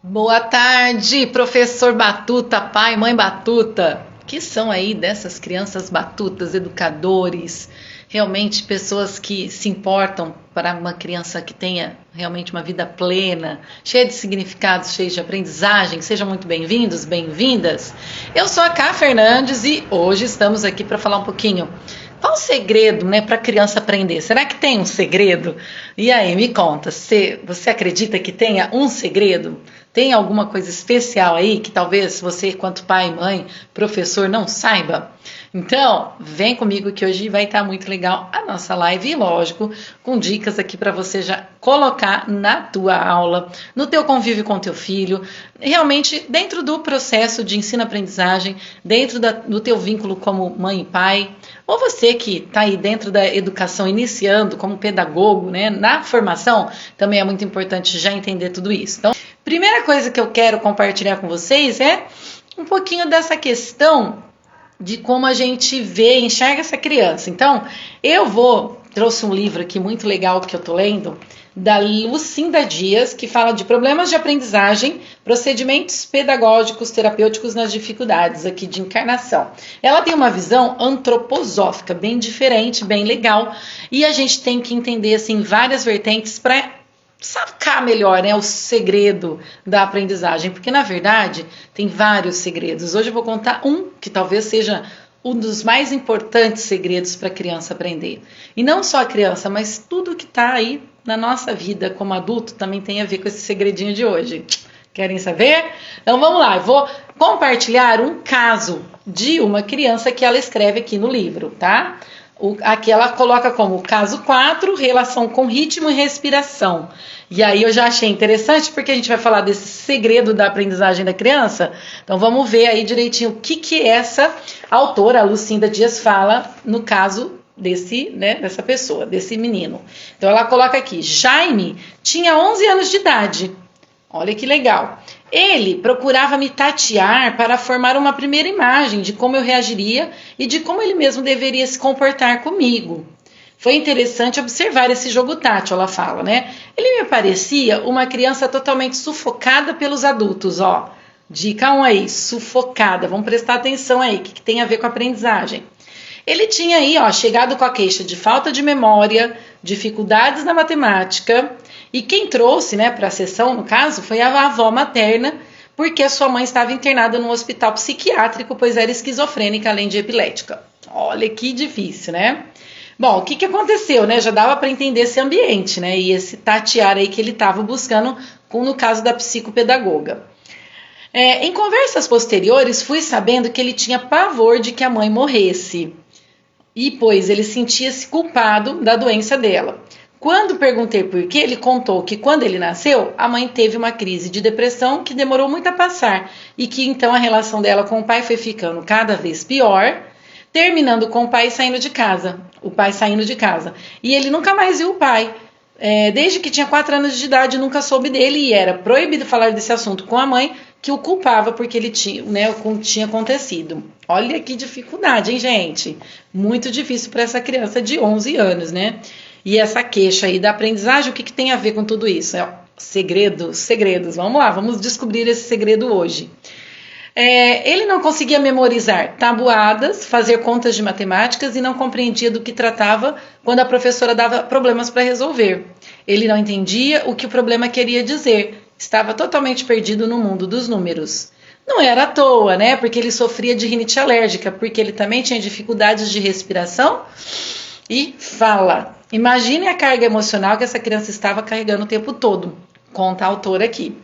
Boa tarde, professor Batuta, pai, mãe Batuta. Que são aí dessas crianças batutas, educadores, realmente pessoas que se importam para uma criança que tenha realmente uma vida plena, cheia de significados, cheia de aprendizagem. Sejam muito bem-vindos, bem-vindas. Eu sou a Cá Fernandes e hoje estamos aqui para falar um pouquinho. Qual o segredo, né, para a criança aprender? Será que tem um segredo? E aí, me conta, você acredita que tenha um segredo? Tem alguma coisa especial aí que talvez você, quanto pai, mãe, professor, não saiba? Então, vem comigo que hoje vai estar muito legal a nossa live e, lógico, com dicas aqui para você já colocar na tua aula, no teu convívio com teu filho, realmente dentro do processo de ensino-aprendizagem, dentro do teu vínculo como mãe e pai, ou você que está aí dentro da educação iniciando como pedagogo, né, na formação, também é muito importante já entender tudo isso. Então, primeira coisa que eu quero compartilhar com vocês é um pouquinho dessa questão de como a gente vê e enxerga essa criança. Então, trouxe um livro aqui muito legal que eu tô lendo, da Lucinda Dias, que fala de problemas de aprendizagem, procedimentos pedagógicos, terapêuticos nas dificuldades aqui de encarnação. Ela tem uma visão antroposófica, bem diferente, bem legal, e a gente tem que entender, assim, várias vertentes para sacar melhor, né, o segredo da aprendizagem, porque na verdade tem vários segredos. Hoje eu vou contar um que talvez seja um dos mais importantes segredos para a criança aprender. E não só a criança, mas tudo que está aí na nossa vida como adulto também tem a ver com esse segredinho de hoje. Querem saber? Então vamos lá, eu vou compartilhar um caso de uma criança que ela escreve aqui no livro, tá? Aqui ela coloca como caso 4, relação com ritmo e respiração. E aí eu já achei interessante porque a gente vai falar desse segredo da aprendizagem da criança. Então vamos ver aí direitinho o que essa autora, a Lucinda Dias, fala no caso dessa pessoa, desse menino. Então ela coloca aqui, Jaime tinha 11 anos de idade. Olha que legal. Ele procurava me tatear para formar uma primeira imagem de como eu reagiria e de como ele mesmo deveria se comportar comigo. Foi interessante observar esse jogo tátil, ela fala, né? Ele me parecia uma criança totalmente sufocada pelos adultos, ó. Dica 1 aí, sufocada. Vamos prestar atenção aí, o que tem a ver com a aprendizagem. Ele tinha aí, ó, chegado com a queixa de falta de memória, dificuldades na matemática, e quem trouxe, né, para a sessão, no caso, foi a avó materna, porque a sua mãe estava internada num hospital psiquiátrico, pois era esquizofrênica, além de epilética. Olha que difícil, né? Bom, o que aconteceu, né? Já dava para entender esse ambiente, né? E esse tatear aí que ele estava buscando, no caso da psicopedagoga. Em conversas posteriores, fui sabendo que ele tinha pavor de que a mãe morresse. E, pois, ele sentia-se culpado da doença dela. Quando perguntei por quê, ele contou que quando ele nasceu, a mãe teve uma crise de depressão que demorou muito a passar e que então a relação dela com o pai foi ficando cada vez pior, terminando com o pai saindo de casa. E ele nunca mais viu o pai. Desde que tinha 4 anos de idade, nunca soube dele e era proibido falar desse assunto com a mãe, que o culpava porque ele tinha, né, o que tinha acontecido. Olha que dificuldade, hein, gente? Muito difícil para essa criança de 11 anos, né? E essa queixa aí da aprendizagem, o que tem a ver com tudo isso? Segredos. Vamos lá, vamos descobrir esse segredo hoje. Ele não conseguia memorizar tabuadas, fazer contas de matemáticas e não compreendia do que tratava quando a professora dava problemas para resolver. Ele não entendia o que o problema queria dizer. Estava totalmente perdido no mundo dos números. Não era à toa, né? Porque ele sofria de rinite alérgica, porque ele também tinha dificuldades de respiração e fala. Imagine a carga emocional que essa criança estava carregando o tempo todo, conta a autora aqui.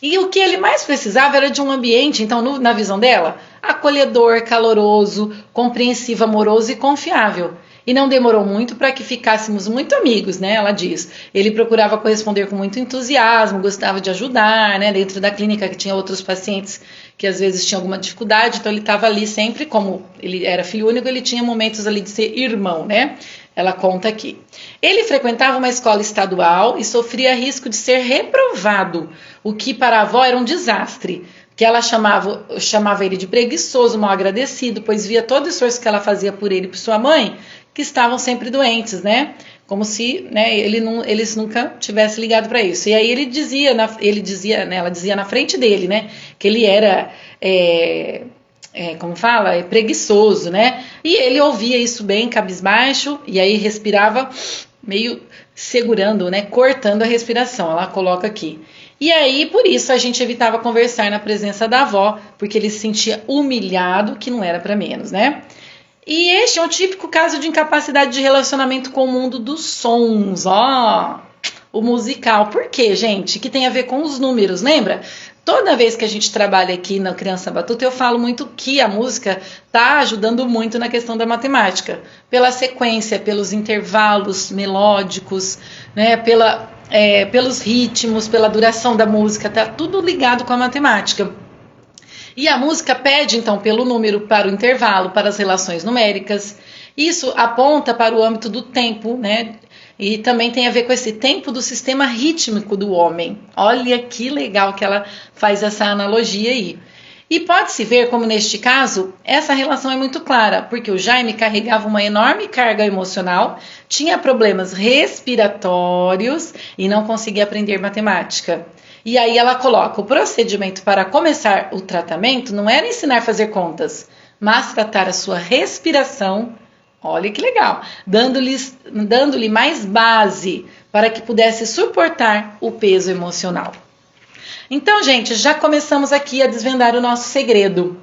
E o que ele mais precisava era de um ambiente, então, na visão dela, acolhedor, caloroso, compreensivo, amoroso e confiável. E não demorou muito para que ficássemos muito amigos, né? Ela diz. Ele procurava corresponder com muito entusiasmo, gostava de ajudar, né? Dentro da clínica que tinha outros pacientes que às vezes tinham alguma dificuldade, então ele estava ali sempre, como ele era filho único, ele tinha momentos ali de ser irmão, né? Ela conta aqui. Ele frequentava uma escola estadual e sofria risco de ser reprovado, o que para a avó era um desastre, que ela chamava ele de preguiçoso, mal agradecido, pois via todo o esforço que ela fazia por ele e por sua mãe, que estavam sempre doentes, né? como se, né, eles nunca tivessem ligado para isso. E aí ela dizia na frente dele, né, que ele era, como fala, preguiçoso, né? E ele ouvia isso bem, cabisbaixo, e aí respirava meio segurando, né, cortando a respiração. Ela coloca aqui. E aí, por isso, a gente evitava conversar na presença da avó, porque ele se sentia humilhado, que não era para menos, né? E este é um típico caso de incapacidade de relacionamento com o mundo dos sons, ó, o musical. Por quê, gente? Que tem a ver com os números, lembra? Toda vez que a gente trabalha aqui na Criança Batuta, eu falo muito que a música está ajudando muito na questão da matemática, pela sequência, pelos intervalos melódicos, né, pelos ritmos, pela duração da música, tá tudo ligado com a matemática. E a música pede, então, pelo número para o intervalo, para as relações numéricas. Isso aponta para o âmbito do tempo, né? E também tem a ver com esse tempo do sistema rítmico do homem. Olha que legal que ela faz essa analogia aí. E pode-se ver como, neste caso, essa relação é muito clara, porque o Jaime carregava uma enorme carga emocional, tinha problemas respiratórios e não conseguia aprender matemática. E aí ela coloca, o procedimento para começar o tratamento não era ensinar a fazer contas, mas tratar a sua respiração, olha que legal, dando-lhe mais base para que pudesse suportar o peso emocional. Então, gente, já começamos aqui a desvendar o nosso segredo.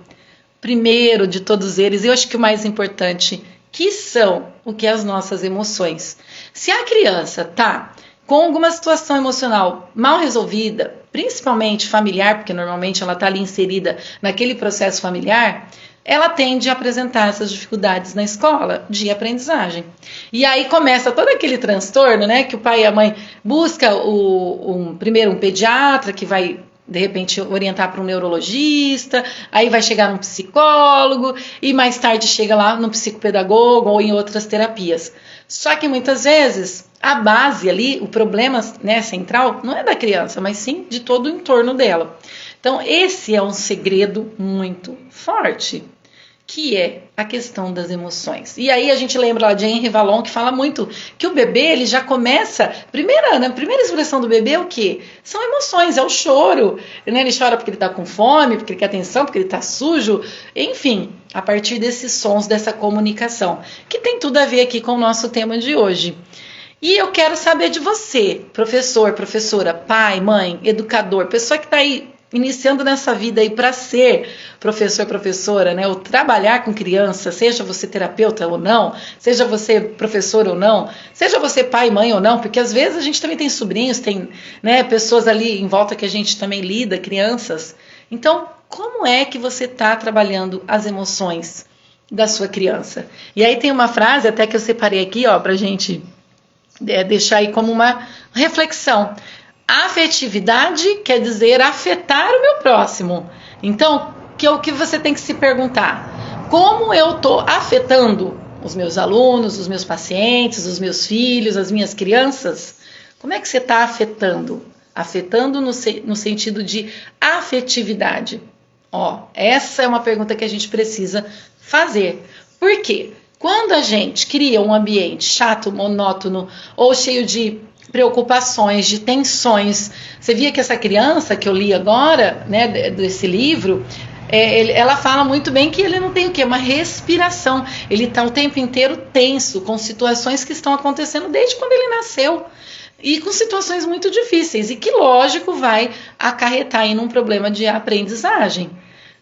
Primeiro de todos eles, eu acho que o mais importante, que são o que as nossas emoções. Se a criança tá com alguma situação emocional mal resolvida, principalmente familiar, porque normalmente ela está ali inserida naquele processo familiar, ela tende a apresentar essas dificuldades na escola de aprendizagem. E aí começa todo aquele transtorno, né, que o pai e a mãe buscam primeiro um pediatra que vai, de repente, orientar para um neurologista, aí vai chegar num psicólogo e mais tarde chega lá no psicopedagogo ou em outras terapias. Só que muitas vezes a base ali, o problema, né, central, não é da criança, mas sim de todo o entorno dela. Então, esse é um segredo muito forte, que é a questão das emoções. E aí a gente lembra lá de Henri Vallon, que fala muito que o bebê, ele já começa, a primeira expressão do bebê é o quê? São emoções, é o choro. Né? Ele chora porque ele está com fome, porque ele quer atenção, porque ele está sujo, enfim, a partir desses sons, dessa comunicação, que tem tudo a ver aqui com o nosso tema de hoje. E eu quero saber de você, professor, professora, pai, mãe, educador, pessoa que está aí iniciando nessa vida aí para ser professor, professora, né, ou trabalhar com criança, seja você terapeuta ou não, seja você professor ou não, seja você pai, mãe ou não, porque às vezes a gente também tem sobrinhos, tem, né, pessoas ali em volta que a gente também lida, crianças. Então, como é que você está trabalhando as emoções da sua criança? E aí tem uma frase até que eu separei aqui, ó, pra gente deixar aí como uma reflexão. Afetividade quer dizer afetar o meu próximo. Então, o que você tem que se perguntar? Como eu estou afetando os meus alunos, os meus pacientes, os meus filhos, as minhas crianças? Como é que você está afetando? Afetando no sentido de afetividade. Ó, essa é uma pergunta que a gente precisa fazer. Por quê? Quando a gente cria um ambiente chato, monótono ou cheio de preocupações, de tensões. Você via que essa criança que eu li agora, né, desse livro, ela fala muito bem que ele não tem o quê? Uma respiração. Ele está o tempo inteiro tenso, com situações que estão acontecendo desde quando ele nasceu. E com situações muito difíceis. E que, lógico, vai acarretar em um problema de aprendizagem.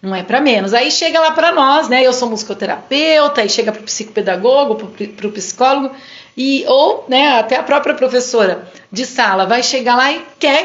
Não é para menos. Aí chega lá para nós, né? Eu sou musicoterapeuta, aí chega para o psicopedagogo, para o psicólogo, ou né, até a própria professora de sala vai chegar lá e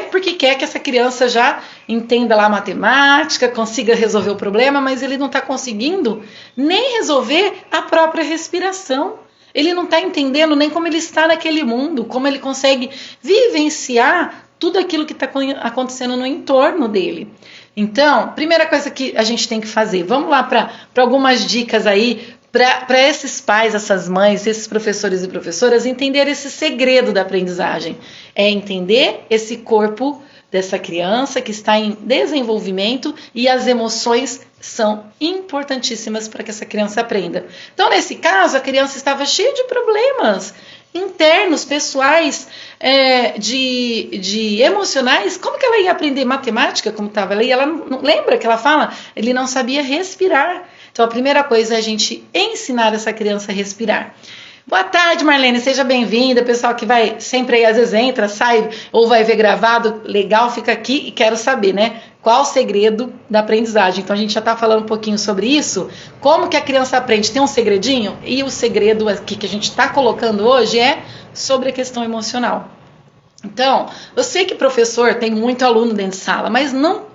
porque quer que essa criança já entenda lá a matemática, consiga resolver o problema, mas ele não está conseguindo nem resolver a própria respiração. Ele não está entendendo nem como ele está naquele mundo, como ele consegue vivenciar tudo aquilo que está acontecendo no entorno dele. Então, primeira coisa que a gente tem que fazer, vamos lá para algumas dicas aí, para esses pais, essas mães, esses professores e professoras entender esse segredo da aprendizagem. É entender esse corpo dessa criança que está em desenvolvimento e as emoções são importantíssimas para que essa criança aprenda. Então, nesse caso, a criança estava cheia de problemas internos, pessoais, de emocionais. Como que ela ia aprender matemática como estava ali? Ela não lembra que ela fala? Ele não sabia respirar. Então a primeira coisa é a gente ensinar essa criança a respirar. Boa tarde, Marlene, seja bem-vinda. Pessoal que vai sempre aí, às vezes entra, sai ou vai ver gravado, legal, fica aqui e quero saber, né? Qual o segredo da aprendizagem? Então a gente já está falando um pouquinho sobre isso. Como que a criança aprende? Tem um segredinho? E o segredo aqui que a gente está colocando hoje é sobre a questão emocional. Então, eu sei que professor tem muito aluno dentro de sala, mas não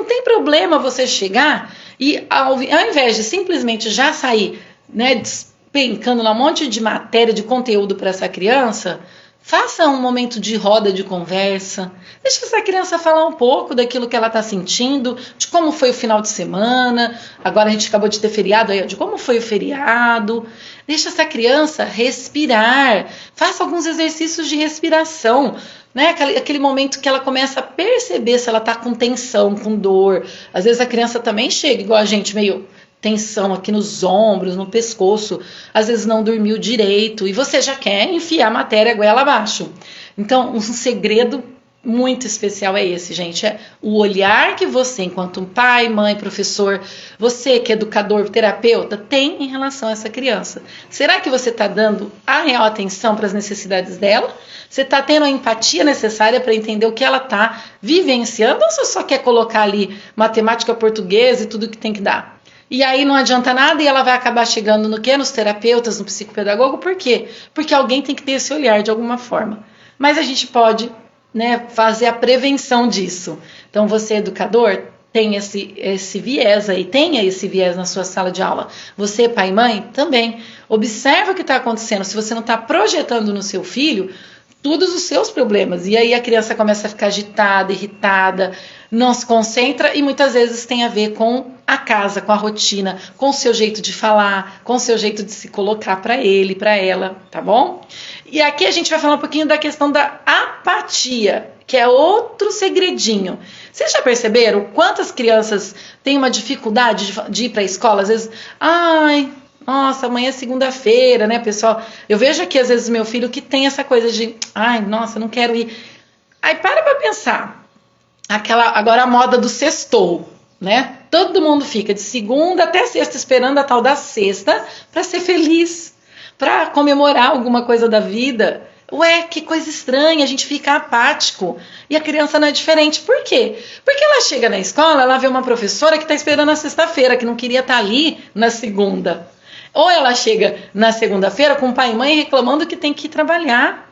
tem problema você chegar e ao invés de simplesmente já sair, né, despencando lá um monte de matéria, de conteúdo para essa criança, faça um momento de roda de conversa, deixa essa criança falar um pouco daquilo que ela está sentindo, de como foi o final de semana, agora a gente acabou de ter feriado, de como foi o feriado, deixa essa criança respirar, faça alguns exercícios de respiração, né? Aquele momento que ela começa a perceber se ela está com tensão, com dor, às vezes a criança também chega igual a gente, meio tensão aqui nos ombros, no pescoço, às vezes não dormiu direito e você já quer enfiar a matéria goela abaixo. Então, um segredo muito especial é esse, gente, é o olhar que você, enquanto um pai, mãe, professor, você que é educador, terapeuta, tem em relação a essa criança. Será que você está dando a real atenção para as necessidades dela? Você está tendo a empatia necessária para entender o que ela está vivenciando ou você só quer colocar ali matemática, português e tudo que tem que dar? E aí não adianta nada e ela vai acabar chegando no quê? Nos terapeutas, no psicopedagogo. Por quê? Porque alguém tem que ter esse olhar de alguma forma. Mas a gente pode, né, fazer a prevenção disso. Então você, educador, tem esse viés aí, tenha esse viés na sua sala de aula. Você, pai e mãe, também. Observa o que está acontecendo. Se você não está projetando no seu filho todos os seus problemas. E aí a criança começa a ficar agitada, irritada, não se concentra e muitas vezes tem a ver com a casa, com a rotina, com o seu jeito de falar, com o seu jeito de se colocar para ele, para ela, tá bom? E aqui a gente vai falar um pouquinho da questão da apatia, que é outro segredinho. Vocês já perceberam quantas crianças têm uma dificuldade de ir para a escola? Às vezes, nossa, amanhã é segunda-feira, né, pessoal? Eu vejo aqui, às vezes, meu filho que tem essa coisa de, nossa, não quero ir. Aí para pensar. Agora a moda do sextou, né? Todo mundo fica de segunda até sexta esperando a tal da sexta para ser feliz, para comemorar alguma coisa da vida. Ué, que coisa estranha, a gente fica apático. E a criança não é diferente. Por quê? Porque ela chega na escola, ela vê uma professora que está esperando a sexta-feira, que não queria estar ali na segunda. Ou ela chega na segunda-feira com o pai e mãe reclamando que tem que ir trabalhar.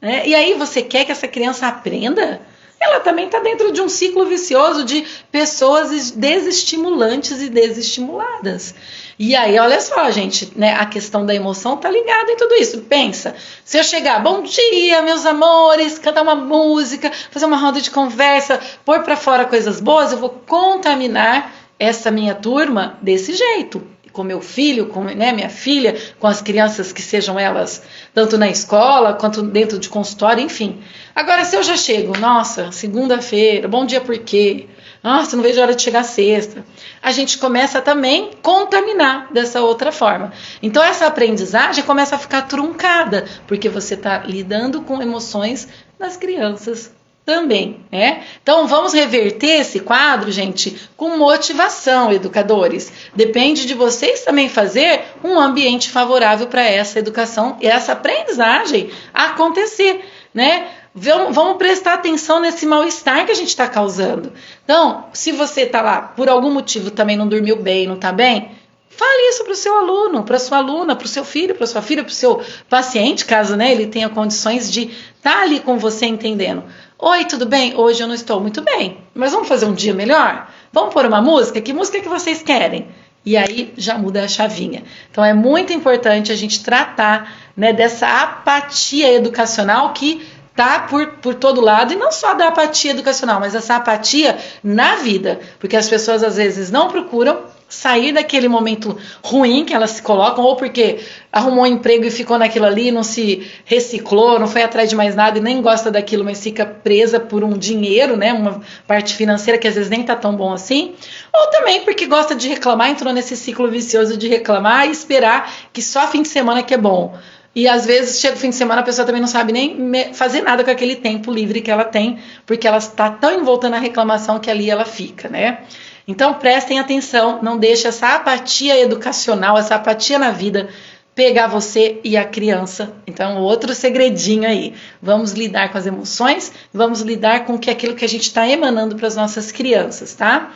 Né? E aí você quer que essa criança aprenda? Ela também está dentro de um ciclo vicioso de pessoas desestimulantes e desestimuladas. E aí, olha só, gente, né, a questão da emoção está ligada em tudo isso. Pensa, se eu chegar, bom dia, meus amores, cantar uma música, fazer uma roda de conversa, pôr para fora coisas boas, eu vou contaminar essa minha turma desse jeito. Com meu filho, com, né, minha filha, com as crianças que sejam elas, tanto na escola, quanto dentro de consultório, enfim. Agora, se eu já chego, nossa, segunda-feira, bom dia por quê? Nossa, não vejo a hora de chegar sexta. A gente começa também a contaminar dessa outra forma. Então, essa aprendizagem começa a ficar truncada, porque você está lidando com emoções das crianças também, né? Então vamos reverter esse quadro, gente, com motivação, educadores. Depende de vocês também fazer um ambiente favorável para essa educação e essa aprendizagem acontecer, né? Vamos prestar atenção nesse mal-estar que a gente está causando. Então, se você está lá, por algum motivo também não dormiu bem, não está bem, fale isso para o seu aluno, para a sua aluna, para o seu filho, para a sua filha, para o seu paciente, caso, né, ele tenha condições de estar ali com você entendendo. Oi, tudo bem? Hoje eu não estou muito bem, mas vamos fazer um dia melhor? Vamos pôr uma música? Que música que vocês querem? E aí já muda a chavinha. Então é muito importante a gente tratar, né, dessa apatia educacional que tá por todo lado, e não só da apatia educacional, mas essa apatia na vida, porque as pessoas às vezes não procuram sair daquele momento ruim que elas se colocam, ou porque arrumou um emprego e ficou naquilo ali, não se reciclou, não foi atrás de mais nada e nem gosta daquilo, mas fica presa por um dinheiro, né, uma parte financeira que às vezes nem tá tão bom assim, ou também porque gosta de reclamar, entrou nesse ciclo vicioso de reclamar e esperar que só fim de semana que é bom. E às vezes chega o fim de semana, a pessoa também não sabe nem fazer nada com aquele tempo livre que ela tem, porque ela está tão envolta na reclamação que ali ela fica, né? Então prestem atenção, não deixe essa apatia educacional, essa apatia na vida pegar você e a criança. Então, outro segredinho aí. Vamos lidar com as emoções, vamos lidar com aquilo que a gente está emanando para as nossas crianças, tá?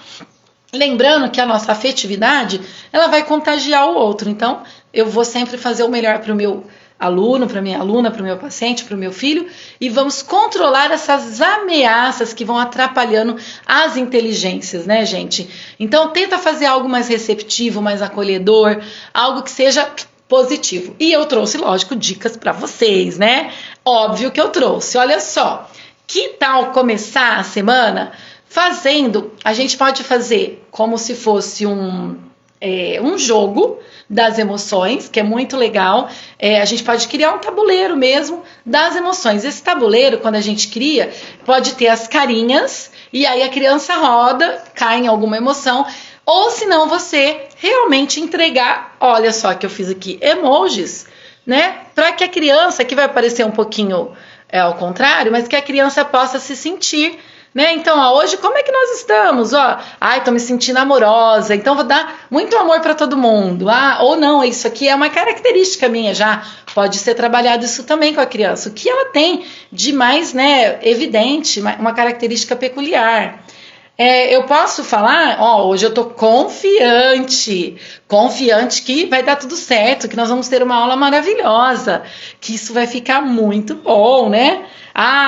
Lembrando que a nossa afetividade, ela vai contagiar o outro. Então, eu vou sempre fazer o melhor para o meu aluno, para minha aluna, para o meu paciente, para o meu filho, e vamos controlar essas ameaças que vão atrapalhando as inteligências, né, gente? Então, tenta fazer algo mais receptivo, mais acolhedor, algo que seja positivo. E eu trouxe, lógico, dicas para vocês, né? Óbvio que eu trouxe. Olha só, que tal começar a semana fazendo? A gente pode fazer como se fosse um jogo das emoções, que é muito legal. A gente pode criar um tabuleiro mesmo das emoções. Esse tabuleiro, quando a gente cria, pode ter as carinhas, e aí a criança roda, cai em alguma emoção, ou se não, você realmente entregar, olha só que eu fiz aqui, emojis, né? Para que a criança, que vai parecer um pouquinho ao contrário, mas que a criança possa se sentir, né? Então, hoje como é que nós estamos? Ai, tô me sentindo amorosa, então vou dar muito amor para todo mundo. Ou não, isso aqui é uma característica minha já. Pode ser trabalhado isso também com a criança. O que ela tem de mais, né, evidente, uma característica peculiar. Eu posso falar, hoje eu tô confiante que vai dar tudo certo, que nós vamos ter uma aula maravilhosa, que isso vai ficar muito bom, né?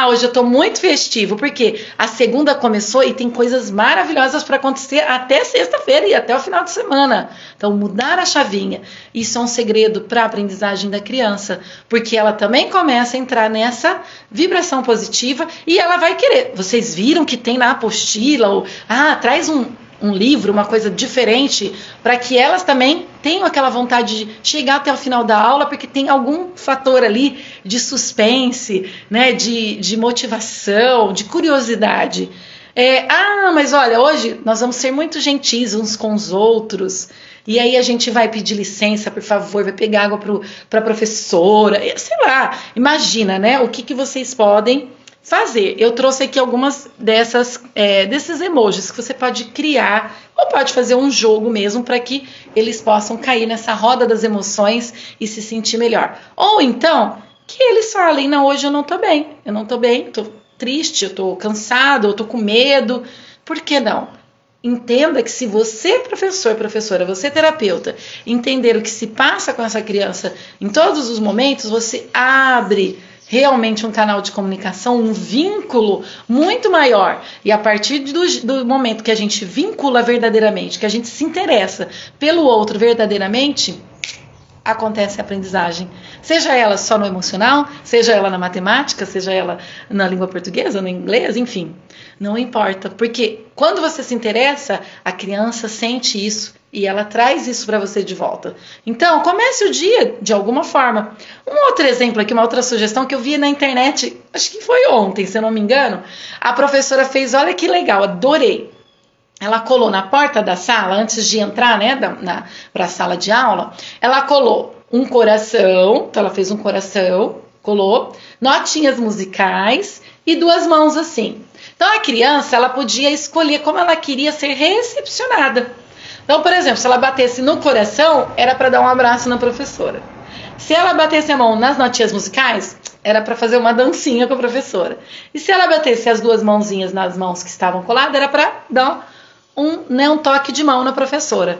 Hoje eu tô muito festivo, porque a segunda começou e tem coisas maravilhosas para acontecer até sexta-feira e até o final de semana. Então, mudar a chavinha, isso é um segredo para a aprendizagem da criança, porque ela também começa a entrar nessa vibração positiva e ela vai querer. Vocês viram que tem na apostila, traz um livro, uma coisa diferente, para que elas também tenham aquela vontade de chegar até o final da aula, porque tem algum fator ali de suspense, né, de motivação, de curiosidade. Mas olha, hoje nós vamos ser muito gentis uns com os outros, e aí a gente vai pedir licença, por favor, vai pegar água para a professora, sei lá, imagina, né, o que vocês podem fazer. Eu trouxe aqui algumas desses emojis que você pode criar ou pode fazer um jogo mesmo para que eles possam cair nessa roda das emoções e se sentir melhor. Ou então, que eles falem, não, hoje eu não tô bem, tô triste, eu tô cansado, eu tô com medo. Por que não? Entenda que se você, professora, você terapeuta, entender o que se passa com essa criança em todos os momentos, você abre realmente um canal de comunicação, um vínculo muito maior. E a partir do momento que a gente vincula verdadeiramente, que a gente se interessa pelo outro verdadeiramente, acontece a aprendizagem. Seja ela só no emocional, seja ela na matemática, seja ela na língua portuguesa, no inglês, enfim. Não importa, porque quando você se interessa, a criança sente isso e ela traz isso para você de volta. Então, comece o dia de alguma forma. Um outro exemplo aqui, uma outra sugestão que eu vi na internet, acho que foi ontem, se eu não me engano, a professora fez, olha que legal, adorei. Ela colou na porta da sala, antes de entrar, né, para a sala de aula, ela colou um coração, então ela fez um coração, colou, notinhas musicais e 2 mãos assim. Então a criança, ela podia escolher como ela queria ser recepcionada. Então, por exemplo, se ela batesse no coração, era para dar um abraço na professora. Se ela batesse a mão nas notinhas musicais, era para fazer uma dancinha com a professora. E se ela batesse as 2 mãozinhas nas mãos que estavam coladas, era para dar um toque de mão na professora.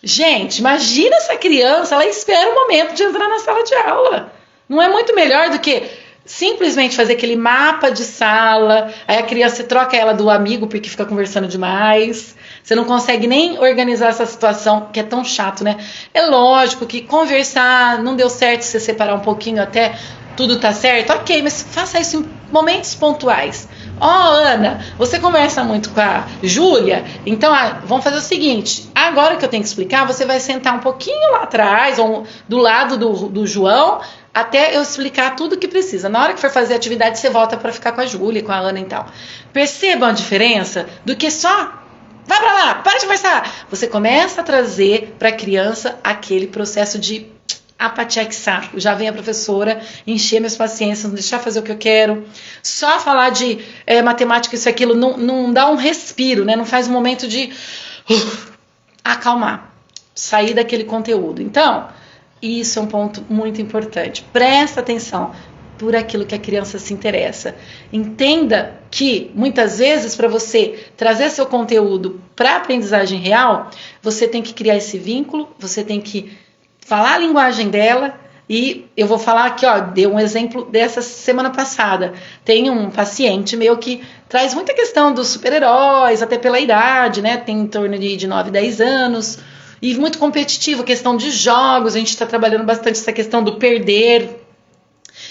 Gente, imagina essa criança, ela espera o momento de entrar na sala de aula. Não é muito melhor do que simplesmente fazer aquele mapa de sala, aí a criança troca ela do amigo porque fica conversando demais. Você não consegue nem organizar essa situação, que é tão chato, né? É lógico que conversar, não deu certo você separar um pouquinho até tudo tá certo, ok, mas faça isso em momentos pontuais. Ana, você conversa muito com a Júlia, então vamos fazer o seguinte, agora que eu tenho que explicar, você vai sentar um pouquinho lá atrás, ou do lado do João, até eu explicar tudo o que precisa. Na hora que for fazer a atividade, você volta para ficar com a Júlia, com a Ana e tal. Percebam a diferença do que só vai pra lá, para de conversar. Você começa a trazer para a criança aquele processo de Apatia que saco. Já vem a professora encher minhas paciências, não deixar fazer o que eu quero. Só falar de matemática, isso e aquilo, não dá um respiro, né? Não faz um momento de acalmar, sair daquele conteúdo. Então, isso é um ponto muito importante. Presta atenção por aquilo que a criança se interessa. Entenda que, muitas vezes, para você trazer seu conteúdo para a aprendizagem real, você tem que criar esse vínculo, você tem que falar a linguagem dela. E eu vou falar aqui, ó, dei um exemplo dessa semana passada. Tem um paciente meu que traz muita questão dos super-heróis, até pela idade, né? Tem em torno de 9, 10 anos. E muito competitivo, questão de jogos, a gente está trabalhando bastante essa questão do perder.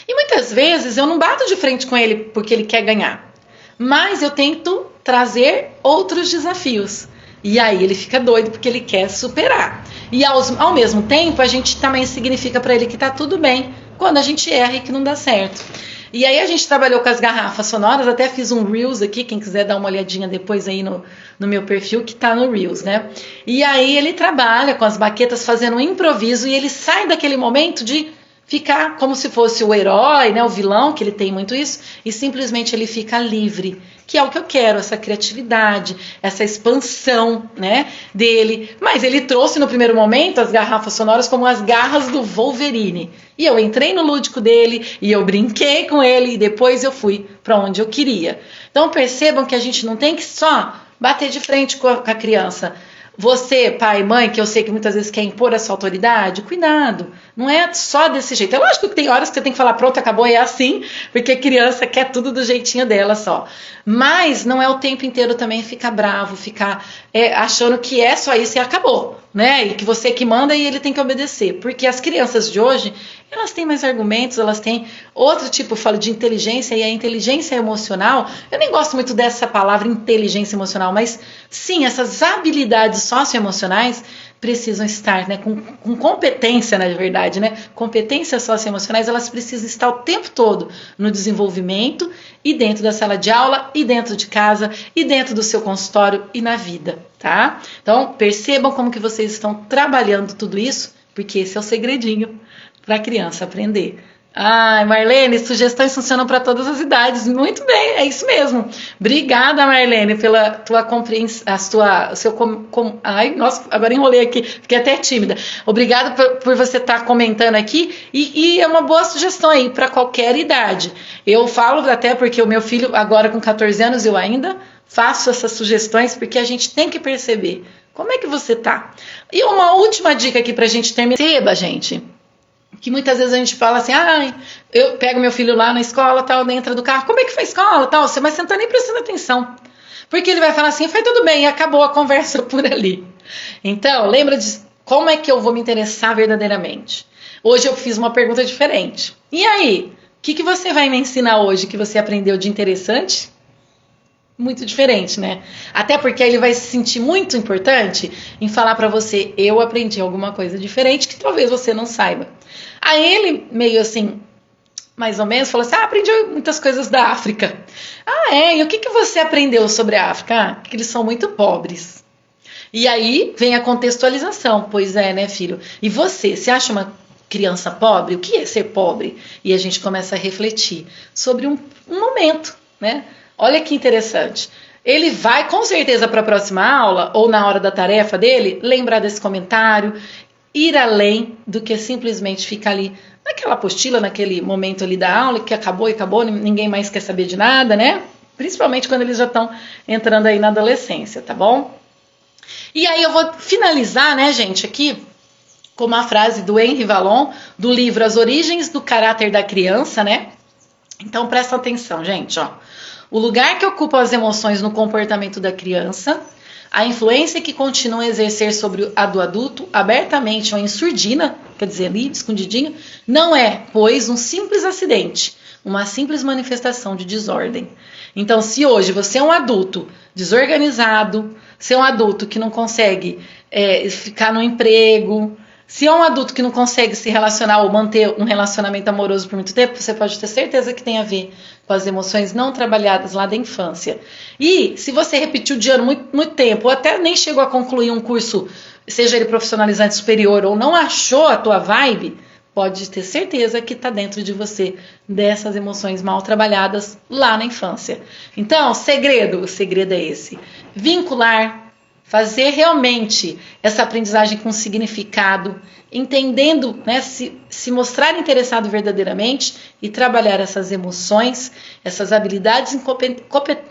E muitas vezes eu não bato de frente com ele porque ele quer ganhar. Mas eu tento trazer outros desafios. E aí ele fica doido porque ele quer superar. E ao mesmo tempo a gente também significa para ele que tá tudo bem quando a gente erra e que não dá certo. E aí a gente trabalhou com as garrafas sonoras, até fiz um Reels aqui, quem quiser dar uma olhadinha depois aí no meu perfil, que tá no Reels, né? E aí ele trabalha com as baquetas fazendo um improviso e ele sai daquele momento de ficar como se fosse o herói, né, o vilão, que ele tem muito isso, e simplesmente ele fica livre, que é o que eu quero, essa criatividade, essa expansão, né, dele. Mas ele trouxe no primeiro momento as garrafas sonoras como as garras do Wolverine. E eu entrei no lúdico dele, e eu brinquei com ele, e depois eu fui para onde eu queria. Então percebam que a gente não tem que só bater de frente com a criança. Você, pai e mãe, que eu sei que muitas vezes quer impor a sua autoridade, cuidado, não é só desse jeito. É lógico que tem horas que você tem que falar, pronto, acabou, é assim, porque a criança quer tudo do jeitinho dela só. Mas não é o tempo inteiro também ficar bravo, ficar achando que é só isso e acabou, né? E que você que manda e ele tem que obedecer. Porque as crianças de hoje, elas têm mais argumentos, elas têm outro tipo, eu falo de inteligência, e a inteligência emocional, eu nem gosto muito dessa palavra inteligência emocional, mas sim, essas habilidades socioemocionais precisam estar, né, com competência, na verdade, né? Competências socioemocionais, elas precisam estar o tempo todo no desenvolvimento e dentro da sala de aula, e dentro de casa, e dentro do seu consultório e na vida, tá? Então, percebam como que vocês estão trabalhando tudo isso, porque esse é o segredinho para a criança aprender. Ai, Marlene, sugestões funcionam para todas as idades. Muito bem, é isso mesmo. Obrigada, Marlene, pela tua compreensão, ai, nossa, agora enrolei aqui, fiquei até tímida. Obrigada por você estar comentando aqui, e é uma boa sugestão aí para qualquer idade. Eu falo até porque o meu filho, agora com 14 anos, eu ainda faço essas sugestões, porque a gente tem que perceber como é que você tá. E uma última dica aqui pra gente terminar. Perceba, gente, que muitas vezes a gente fala assim, eu pego meu filho lá na escola, tal, dentro do carro, como é que foi a escola, tal, você vai sentar nem prestando atenção, porque ele vai falar assim, foi tudo bem, e acabou a conversa por ali. Então, lembra de como é que eu vou me interessar verdadeiramente. Hoje eu fiz uma pergunta diferente. E aí, o que você vai me ensinar hoje que você aprendeu de interessante? Muito diferente, né? Até porque ele vai se sentir muito importante em falar pra você, eu aprendi alguma coisa diferente que talvez você não saiba. Aí ele, meio assim, mais ou menos, falou assim, aprendi muitas coisas da África. E o que você aprendeu sobre a África? Que eles são muito pobres. E aí vem a contextualização, pois é, né, filho? E você acha uma criança pobre? O que é ser pobre? E a gente começa a refletir sobre um momento, né? Olha que interessante. Ele vai com certeza para a próxima aula, ou na hora da tarefa dele, lembrar desse comentário, ir além do que simplesmente ficar ali naquela apostila, naquele momento ali da aula, que acabou e acabou, ninguém mais quer saber de nada, né? Principalmente quando eles já estão entrando aí na adolescência, tá bom? E aí eu vou finalizar, né, gente, aqui com uma frase do Henri Vallon, do livro As Origens do Caráter da Criança, né? Então presta atenção, gente, ó. O lugar que ocupam as emoções no comportamento da criança, a influência que continuam a exercer sobre a do adulto, abertamente ou em surdina, quer dizer, ali, escondidinho, não é, pois, um simples acidente, uma simples manifestação de desordem. Então, se hoje você é um adulto desorganizado, se é um adulto que não consegue ficar no emprego, se é um adulto que não consegue se relacionar ou manter um relacionamento amoroso por muito tempo, você pode ter certeza que tem a ver com as emoções não trabalhadas lá da infância. E se você repetiu de ano muito tempo, ou até nem chegou a concluir um curso, seja ele profissionalizante superior, ou não achou a tua vibe, pode ter certeza que está dentro de você dessas emoções mal trabalhadas lá na infância. Então, o segredo é esse: vincular, fazer realmente essa aprendizagem com significado, entendendo, né, se mostrar interessado verdadeiramente e trabalhar essas emoções, essas habilidades e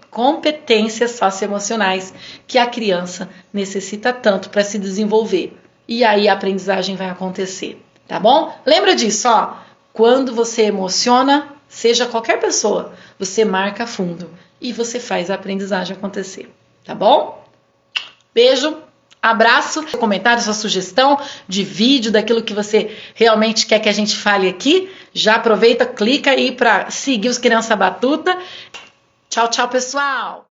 competências socioemocionais que a criança necessita tanto para se desenvolver. E aí a aprendizagem vai acontecer, tá bom? Lembra disso, ó. Quando você emociona, seja qualquer pessoa, você marca fundo e você faz a aprendizagem acontecer, tá bom? Beijo, abraço, comentário, sua sugestão de vídeo, daquilo que você realmente quer que a gente fale aqui. Já aproveita, clica aí para seguir os Criança Batuta. Tchau, tchau, pessoal!